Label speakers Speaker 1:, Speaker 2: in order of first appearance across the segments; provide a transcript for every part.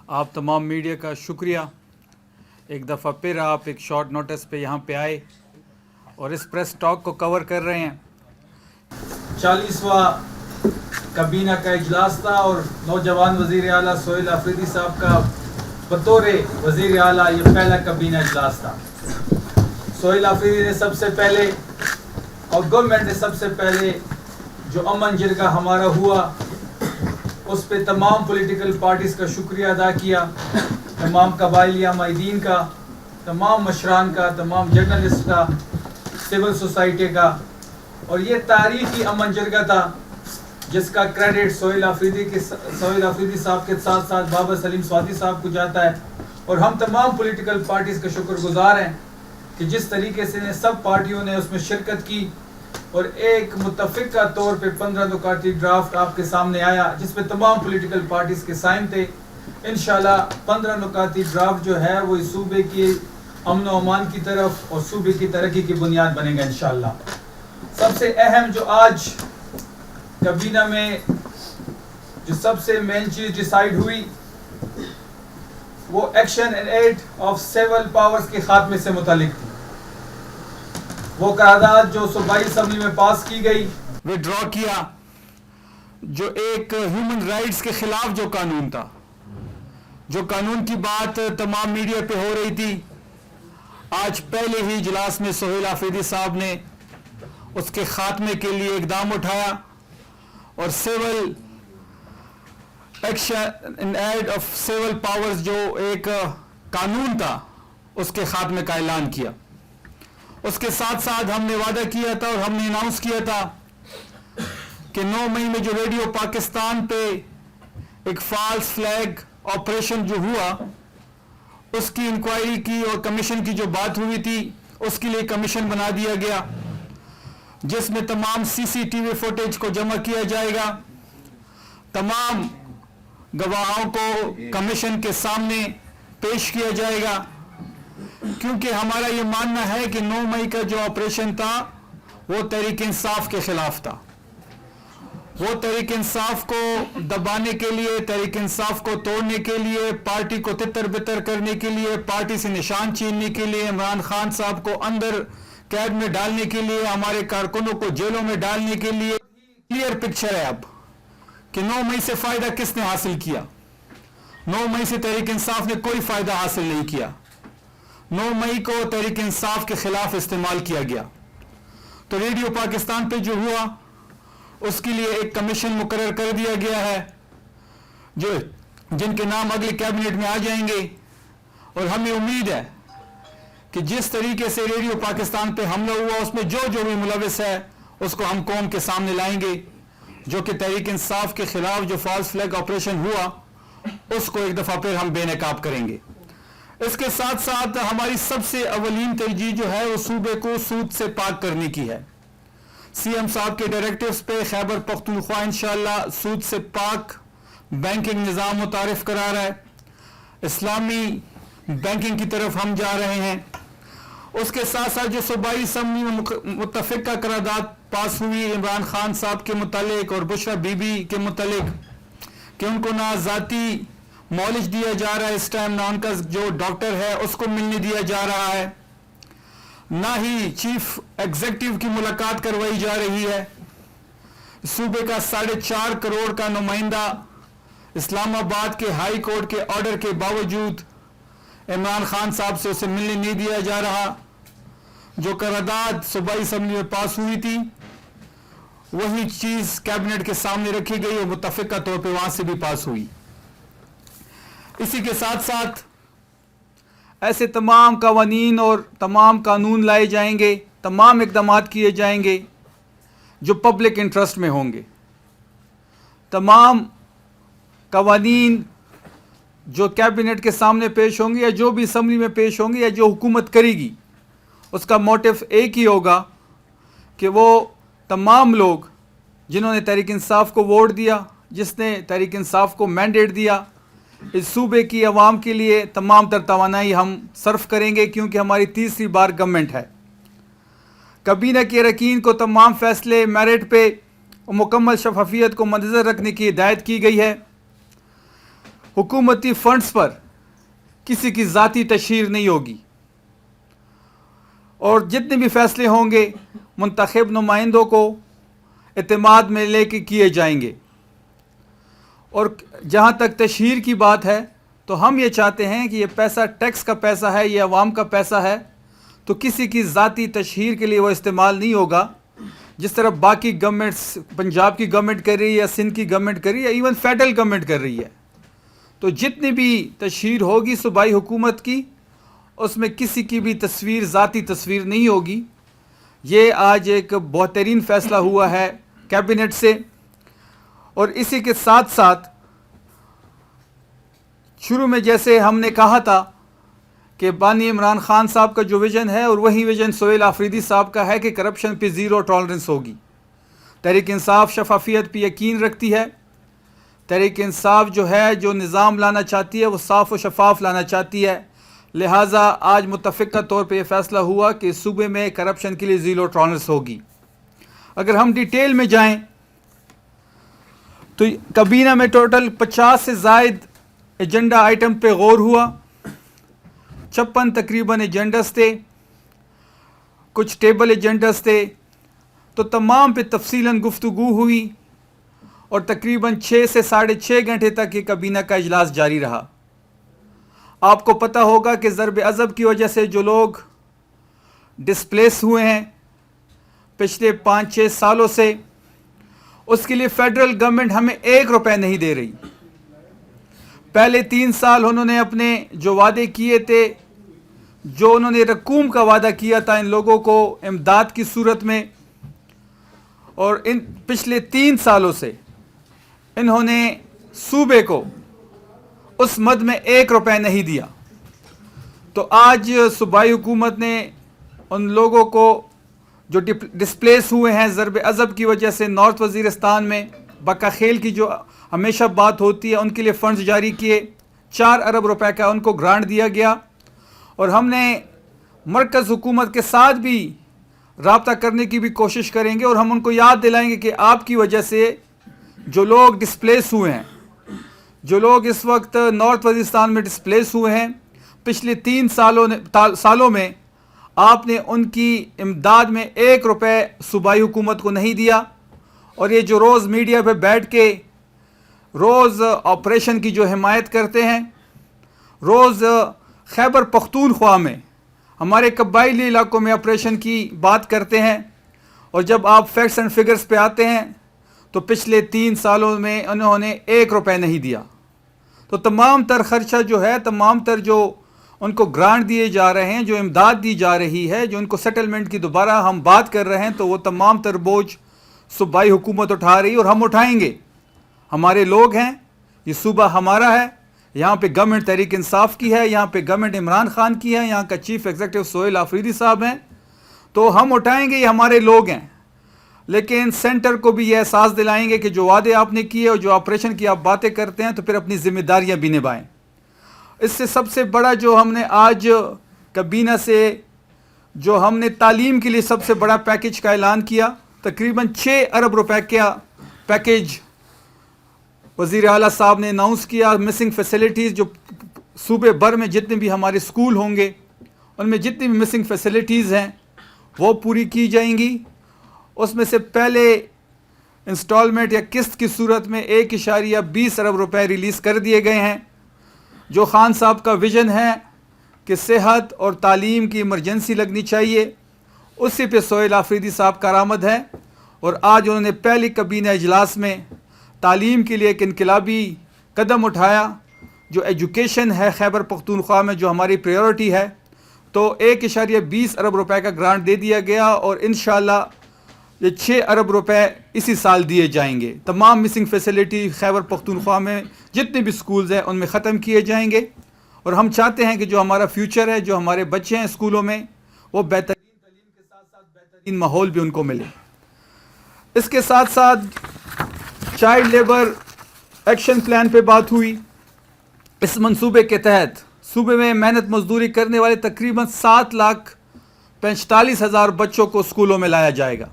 Speaker 1: आप तमाम मीडिया का शुक्रिया। एक दफ़ा फिर आप एक शॉर्ट नोटिस पे यहाँ पे आए और इस प्रेस टॉक को कवर कर रहे हैं। 40वां काबीना का इजलास था और नौजवान वज़ीर आला सोहेल आफरीदी साहब का बतौर वज़ीर आला ये पहला काबीना इजलास था। सोहेल आफरीदी ने सबसे पहले और गवर्नमेंट ने सबसे पहले जो अमन जिरगा हमारा हुआ उस पे तमाम पॉलिटिकल पार्टीज़ का शुक्रिया अदा किया, तमाम कबाइलिया माहिदीन का, तमाम मशरान का, तमाम जर्नलिस्ट का, सिविल सोसाइटी का। और ये तारीखी अमन जिरगा था जिसका क्रेडिट सोहेल आफरीदी साहब के साथ साथ बाबा सलीम स्वाति साहब को जाता है। और हम तमाम पॉलिटिकल पार्टीज़ का शुक्रगुजार हैं कि जिस तरीके से सब पार्टियों ने उसमें शिरकत की और एक मुत्तफ़िक़ा तौर पे 15 नुकाती ड्राफ्ट आपके सामने आया जिसमें तमाम पॉलिटिकल पार्टीज़ के साइन थे। इंशाल्लाह 15 नुकाती ड्राफ्ट जो है वो इस सूबे की अमन व अमान की तरफ और सूबे की तरक्की की बुनियाद बनेगा इंशाल्लाह। सबसे अहम जो आज काबीना में जो सबसे मेन चीज़ डिसाइड हुई वो action and aid of civil powers के खात्मे से मुतालिक थी। वो करारदाद जो सूबाई असम्बली में पास की गई, विड्रॉ किया, जो एक ह्यूमन राइट्स के खिलाफ जो कानून था, जो कानून की बात तमाम मीडिया पे हो रही थी, आज पहले ही इजलास में सोहेल आफरीदी साहब ने उसके खात्मे के लिए इकदाम उठाया और civil action and aid of civil powers जो एक कानून था उसके खात्मे का ऐलान किया। उसके साथ साथ हमने वादा किया था और हमने अनाउंस किया था कि 9 मई में जो रेडियो पाकिस्तान पे एक फॉल्स फ्लैग ऑपरेशन जो हुआ उसकी इंक्वायरी की और कमीशन की जो बात हुई थी उसके लिए कमीशन बना दिया गया जिसमें तमाम सीसीटीवी फुटेज को जमा किया जाएगा, तमाम गवाहों को कमीशन के सामने पेश किया जाएगा। क्योंकि हमारा ये मानना है कि 9 मई का जो ऑपरेशन था वो तहरीक इंसाफ के खिलाफ था। वो तहरीक इंसाफ को दबाने के लिए, तहरीक इंसाफ को तोड़ने के लिए, पार्टी को तितर बितर करने के लिए, पार्टी से निशान छीनने के लिए, इमरान खान साहब को अंदर कैद में डालने के लिए, हमारे कारकुनों को जेलों में डालने के लिए क्लियर पिक्चर है अब कि 9 मई से फायदा किसने हासिल किया। 9 मई से तहरीक इंसाफ ने कोई फायदा हासिल नहीं किया। 9 मई को तहरीक इंसाफ के खिलाफ इस्तेमाल किया गया। तो रेडियो पाकिस्तान पे जो हुआ उसके लिए एक कमीशन मुकर्रर कर दिया गया है जो जिनके नाम अगले कैबिनेट में आ जाएंगे। और हमें उम्मीद है कि जिस तरीके से रेडियो पाकिस्तान पे हमला हुआ उसमें जो भी मुलविस है उसको हम कौम के सामने लाएंगे, जो कि तहरीक इंसाफ के खिलाफ जो फॉल्स फ्लैग ऑपरेशन हुआ उसको एक दफ़ा फिर हम बेनकाब करेंगे। इसके साथ साथ हमारी सबसे अवलीन तरजीह जो है वो सूबे को सूद से पाक करने की है। सीएम साहब के डायरेक्टिव्स पे खैबर पख्तूनख्वा इंशाअल्लाह सूद से पाक बैंकिंग निज़ाम मुतारिफ करा रहा है, इस्लामी बैंकिंग की तरफ हम जा रहे हैं। उसके साथ साथ जो सूबाई असम्बली में मुत्तफ़िक़ा करारदाद पास हुई इमरान खान साहब के मुतालिक और बुशरा बीबी के मुतालिक कि उनको ना ज़ाती मॉलिज दिया जा रहा है इस टाइम, ना उनका जो डॉक्टर है उसको मिलने दिया जा रहा है, ना ही चीफ एग्जीक्यूटिव की मुलाकात करवाई जा रही है। सूबे का 4.5 करोड़ का नुमाइंदा इस्लामाबाद के हाई कोर्ट के ऑर्डर के बावजूद इमरान खान साहब से उसे मिलने नहीं दिया जा रहा। जो करारदाद सूबाई असम्बली में पास हुई थी वही चीज़ कैबिनेट के सामने रखी गई और मुत्तफ़िक़ा तौर पर वहाँ से भी पास हुई। इसी के साथ साथ ऐसे तमाम कवानीन और तमाम कानून लाए जाएंगे, तमाम इक़दामात किए जाएंगे जो पब्लिक इंटरेस्ट में होंगे। तमाम कवानीन जो कैबिनेट के सामने पेश होंगे या जो भी असम्बली में पेश होंगे या जो हुकूमत करेगी उसका मोटिव एक ही होगा कि वो तमाम लोग जिन्होंने तहरीक इंसाफ को वोट दिया, जिसने तहरीक इंसाफ को मैंडेट दिया, इस सूबे की आवाम के लिए तमाम तर तवानाई हम सर्फ करेंगे क्योंकि हमारी तीसरी बार गवर्नमेंट है। काबीना के अरकान को तमाम फैसले मेरिट पे मुकम्मल शफाफियत को मद्देनज़र रखने की हिदायत की गई है। हुकूमती फंड्स पर किसी की ज़ाती तशहीर नहीं होगी और जितने भी फैसले होंगे मुंतखब नुमाइंदों को एतमाद में लेके किए जाएंगे। और जहाँ तक तशहीर की बात है तो हम ये चाहते हैं कि ये पैसा टैक्स का पैसा है, ये अवाम का पैसा है, तो किसी की ज़ाती तशहीर के लिए वो इस्तेमाल नहीं होगा। जिस तरह बाकी गवर्नमेंट्स, पंजाब की गवर्नमेंट कर रही है या सिंध की गवर्नमेंट कर रही है, इवन फेडरल गवर्नमेंट कर रही है, तो जितनी भी तशहीर होगी सूबाई हुकूमत की, उसमें किसी की भी तस्वीर, ज़ाती तस्वीर नहीं होगी। ये आज एक बेहतरीन फ़ैसला हुआ है कैबिनेट से। और इसी के साथ साथ शुरू में जैसे हमने कहा था कि बानी इमरान ख़ान साहब का जो विज़न है और वही विज़न सोहेल आफरीदी साहब का है कि करप्शन पे ज़ीरो टॉलरेंस होगी। तहरीक इंसाफ शफाफियत पे यकीन रखती है। तहरीक इंसाफ जो है, जो निज़ाम लाना चाहती है, वो साफ़ व शफाफ लाना चाहती है। लिहाजा आज मुत्तफ़िक़ा तौर पे ये फ़ैसला हुआ कि सूबे में करप्शन के लिए ज़ीरो टॉलरेंस होगी। अगर हम डिटेल में जाएं तो काबीना में टोटल 50 से ज़ायद एजेंडा आइटम पे गौर हुआ। 56 तकरीबन एजेंडस थे, कुछ टेबल एजेंडस थे, तो तमाम पे तफसीलन गुफ्तगू हुई और तकरीबन 6 से 6.5 घंटे तक ये काबीना का इजलास जारी रहा। आपको पता होगा कि ज़रब अज़ब की वजह से जो लोग डिस्प्लेस हुए हैं पिछले 5-6 सालों से, उसके लिए फेडरल गवर्नमेंट हमें 1 रुपए नहीं दे रही। पहले 3 साल उन्होंने अपने जो वादे किए थे, जो उन्होंने रकूम का वादा किया था इन लोगों को इमदाद की सूरत में, और इन पिछले 3 सालों से इन्होंने सूबे को उस मद में 1 रुपए नहीं दिया। तो आज सूबाई हुकूमत ने उन लोगों को जो डिस्प्लेस हुए हैं ज़रब अज़ब की वजह से नॉर्थ वज़ीरिस्तान में, बका खेल की जो हमेशा बात होती है, उनके लिए फ़ंड्स जारी किए। 4 अरब रुपए का उनको ग्रांट दिया गया। और हमने मरकज़ हुकूमत के साथ भी रब्ता करने की भी कोशिश करेंगे और हम उनको याद दिलाएंगे कि आपकी वजह से जो लोग डिस्प्लेस हुए हैं, जो लोग इस वक्त नॉर्थ वज़ीरिस्तान में डिस्प्लेस हुए हैं, पिछले 3 सालों में आपने उनकी इमदाद में 1 रुपए सूबाई हुकूमत को नहीं दिया। और ये जो रोज़ मीडिया पे बैठ के रोज़ ऑपरेशन की जो हिमायत करते हैं, रोज़ खैबर पख्तूनख्वा में हमारे कबायली इलाकों में ऑपरेशन की बात करते हैं, और जब आप फैक्ट्स एंड फिगर्स पे आते हैं तो पिछले 3 सालों में उन्होंने 1 रुपए नहीं दिया। तो तमाम तर खर्चा जो है, तमाम तर जो उनको ग्रांट दिए जा रहे हैं, जो इमदाद दी जा रही है, जो उनको सेटलमेंट की दोबारा हम बात कर रहे हैं, तो वो तमाम तर बोझ सूबाई हुकूमत उठा रही है और हम उठाएंगे। हमारे लोग हैं, ये सूबा हमारा है, यहाँ पे गवर्नमेंट तहरीक इंसाफ की है, यहाँ पे गवर्नमेंट इमरान खान की है, यहाँ का चीफ एग्जीक्यूटिव सोहेल आफरीदी साहब हैं, तो हम उठाएंगे, ये हमारे लोग हैं। लेकिन सेंटर को भी ये एहसास दिलाएंगे कि जो वादे आपने किए और जो ऑपरेशन की आप बातें करते हैं, तो फिर अपनी जिम्मेदारियाँ भी निभाएं। इससे सबसे बड़ा जो हमने आज काबीना से जो हमने तालीम के लिए सबसे बड़ा पैकेज का ऐलान किया, तकरीबन 6 अरब रुपए का पैकेज वज़ीर आला साहब ने अनाउंस किया। मिसिंग फैसिलिटीज़ जो सूबे भर में जितने भी हमारे स्कूल होंगे, उनमें जितनी भी मिसिंग फैसिलिटीज़ हैं वो पूरी की जाएंगी। उसमें से पहले इंस्टॉलमेंट या किस्त की सूरत में 1.20 अरब रुपए रिलीज़ कर दिए गए हैं। जो खान साहब का विज़न है कि सेहत और तालीम की इमरजेंसी लगनी चाहिए, उसी पे सोहेल आफरीदी साहब का आरामद है। और आज उन्होंने पहली काबीना इजलास में तालीम के लिए एक इनकलाबी कदम उठाया। जो एजुकेशन है खैबर पख्तूनख्वा में जो हमारी प्रायोरिटी है, तो 1.20 अरब रुपए का ग्रांट दे दिया गया और इंशाअल्लाह ये 6 अरब रुपए इसी साल दिए जाएंगे। तमाम मिसिंग फैसिलिटी खैबर पख्तूनख्वा में जितने भी स्कूल्स हैं उनमें ख़त्म किए जाएंगे। और हम चाहते हैं कि जो हमारा फ्यूचर है, जो हमारे बच्चे हैं स्कूलों में, वो बेहतरीन तालीम के साथ साथ बेहतरीन माहौल भी उनको मिले। इसके साथ साथ चाइल्ड लेबर एक्शन प्लान पे बात हुई। इस मंसूबे के तहत सूबे में मेहनत मजदूरी करने वाले तकरीबन 7,45,000 बच्चों को स्कूलों में लाया जाएगा।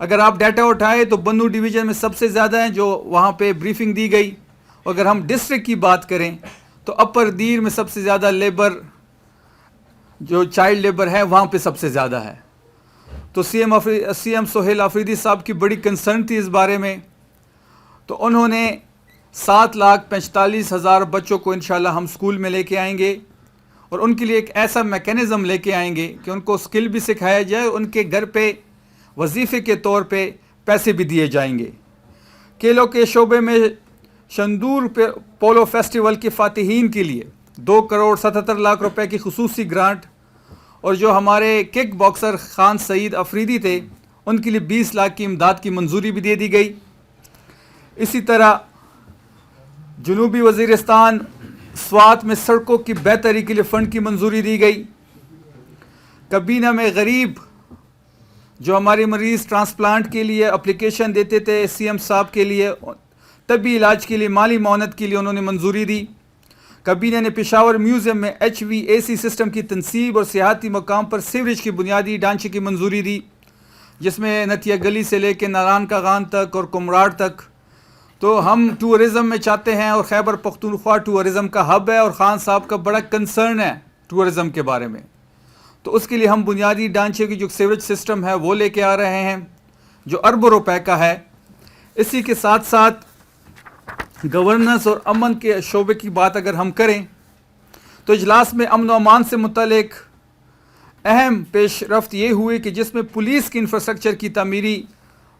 Speaker 1: अगर आप डाटा उठाए तो बन्नू डिवीज़न में सबसे ज़्यादा हैं, जो वहाँ पे ब्रीफिंग दी गई اگر ہم ڈسٹرکٹ کی بات کریں تو اپر دیر میں سب سے زیادہ لیبر جو چائلڈ لیبر ہے وہاں پہ سب سے زیادہ ہے. تو سی ایم سہیل آفریدی صاحب کی بڑی کنسرن تھی اس بارے میں, تو انہوں نے 7,45,000 بچوں کو انشاءاللہ ہم اسکول میں لے کے آئیں گے, اور ان کے لیے ایک ایسا میکینزم لے کے آئیں گے کہ ان کو اسکل بھی سکھایا جائے, ان کے گھر پہ وظیفے کے طور پہ پیسے بھی دیے جائیں گے. کھیلوں کے شعبے میں شندور پولو فیسٹیول کے فاتحین کے لیے 2,77,00,000 روپے کی خصوصی گرانٹ, اور جو ہمارے کک باکسر خان سعید افریدی تھے ان کے لیے 20 لاکھ کی امداد کی منظوری بھی دے دی گئی. اسی طرح جنوبی وزیرستان سوات میں سڑکوں کی بہتری کے لیے فنڈ کی منظوری دی گئی. کابینہ میں غریب جو ہمارے مریض ٹرانسپلانٹ کے لیے اپلیکیشن دیتے تھے سی ایم صاحب کے لیے, طبی علاج کے لیے مالی معاونت کے لیے انہوں نے منظوری دی. کابینہ نے پشاور میوزیم میں HVAC سسٹم کی تنصیب اور سیاحتی مقام پر سیوریج کی بنیادی ڈھانچے کی منظوری دی, جس میں نتیا گلی سے لے کے ناران کا غان تک اور کمراڑ تک. تو ہم ٹورزم میں چاہتے ہیں, اور خیبر پختونخوا ٹورزم کا ہب ہے, اور خان صاحب کا بڑا کنسرن ہے ٹورزم کے بارے میں. تو اس کے لیے ہم بنیادی ڈھانچے کی جو سیوریج سسٹم ہے وہ لے کے آ رہے ہیں جو اربوں روپے کا ہے. اسی کے ساتھ ساتھ گورننس اور امن کے شعبے کی بات اگر ہم کریں تو اجلاس میں امن و امان سے متعلق اہم پیش رفت یہ ہوئی کہ جس میں پولیس کی انفراسٹرکچر کی تعمیری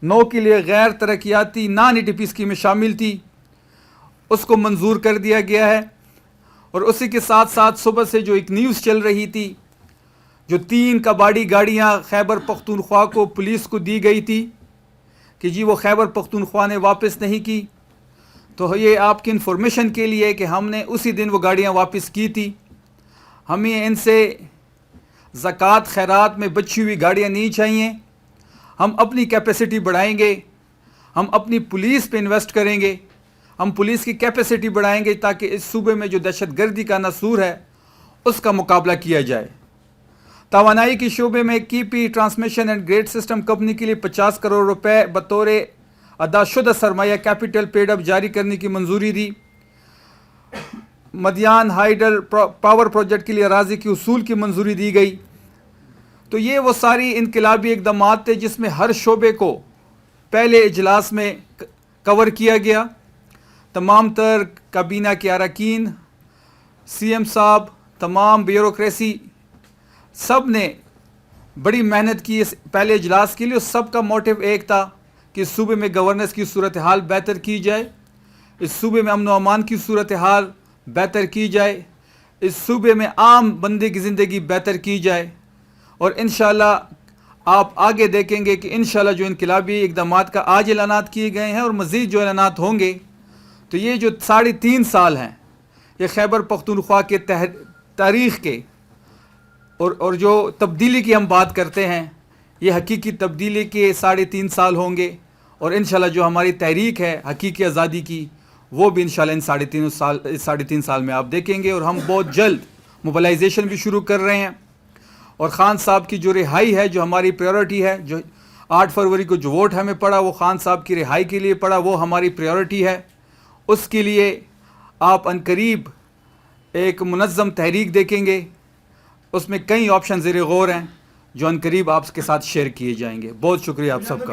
Speaker 1: نو کے لیے غیر ترقیاتی نان EDP اسکیم میں شامل تھی, اس کو منظور کر دیا گیا ہے. اور اسی کے ساتھ ساتھ صبح سے جو ایک نیوز چل رہی تھی, جو 3 کباڑی گاڑیاں خیبر پختونخوا کو پولیس کو دی گئی تھی کہ جی وہ خیبر پختونخوا نے واپس نہیں کی, تو یہ آپ کی انفارمیشن کے لیے کہ ہم نے اسی دن وہ گاڑیاں واپس کی تھی. ہمیں ان سے زکوٰۃ خیرات میں بچی ہوئی گاڑیاں نہیں چاہیے. ہم اپنی کیپیسٹی بڑھائیں گے, ہم اپنی پولیس پہ انویسٹ کریں گے, ہم پولیس کی کیپیسٹی بڑھائیں گے تاکہ اس صوبے میں جو دہشت گردی کا ناسور ہے اس کا مقابلہ کیا جائے. توانائی کے شعبے میں KP transmission and grid system company کے لیے 50 کروڑ روپے بطور ادا شدہ سرمایہ کیپٹل پیڈ اپ جاری کرنے کی منظوری دی. مدیان ہائیڈل پاور پروجیکٹ کے لیے اراضی کی اصول کی منظوری دی گئی. تو یہ وہ ساری انقلابی اقدامات تھے جس میں ہر شعبے کو پہلے اجلاس میں کور کیا گیا. تمام تر کابینہ کے اراکین, CM صاحب, تمام بیوروکریسی, سب نے بڑی محنت کی اس پہلے اجلاس کے لیے. سب کا موٹیو ایک تھا کہ اس صوبے میں گورننس کی صورتحال بہتر کی جائے, اس صوبے میں امن و امان کی صورتحال بہتر کی جائے, اس صوبے میں عام بندے کی زندگی بہتر کی جائے. اور انشاءاللہ آپ آگے دیکھیں گے کہ انشاءاللہ جو انقلابی اقدامات کا آج اعلانات کیے گئے ہیں اور مزید جو اعلانات ہوں گے, تو یہ جو 3.5 سال ہیں یہ خیبر پختونخوا کے تاریخ کے اور جو تبدیلی کی ہم بات کرتے ہیں, یہ حقیقی تبدیلی کے 3.5 سال ہوں گے. اور انشاءاللہ جو ہماری تحریک ہے حقیقی آزادی کی, وہ بھی انشاءاللہ ان 3.5 سال میں آپ دیکھیں گے. اور ہم بہت جلد موبلائزیشن بھی شروع کر رہے ہیں. اور خان صاحب کی جو رہائی ہے جو ہماری پریورٹی ہے, جو 8 فروری کو جو ووٹ ہمیں پڑا وہ خان صاحب کی رہائی کے لیے پڑا, وہ ہماری پریورٹی ہے. اس کے لیے آپ عنقریب ایک منظم تحریک دیکھیں گے. اس میں کئی آپشن زیر غور ہیں جو عنقریب آپ کے ساتھ شیئر کیے جائیں گے. بہت شکریہ آپ سب کا.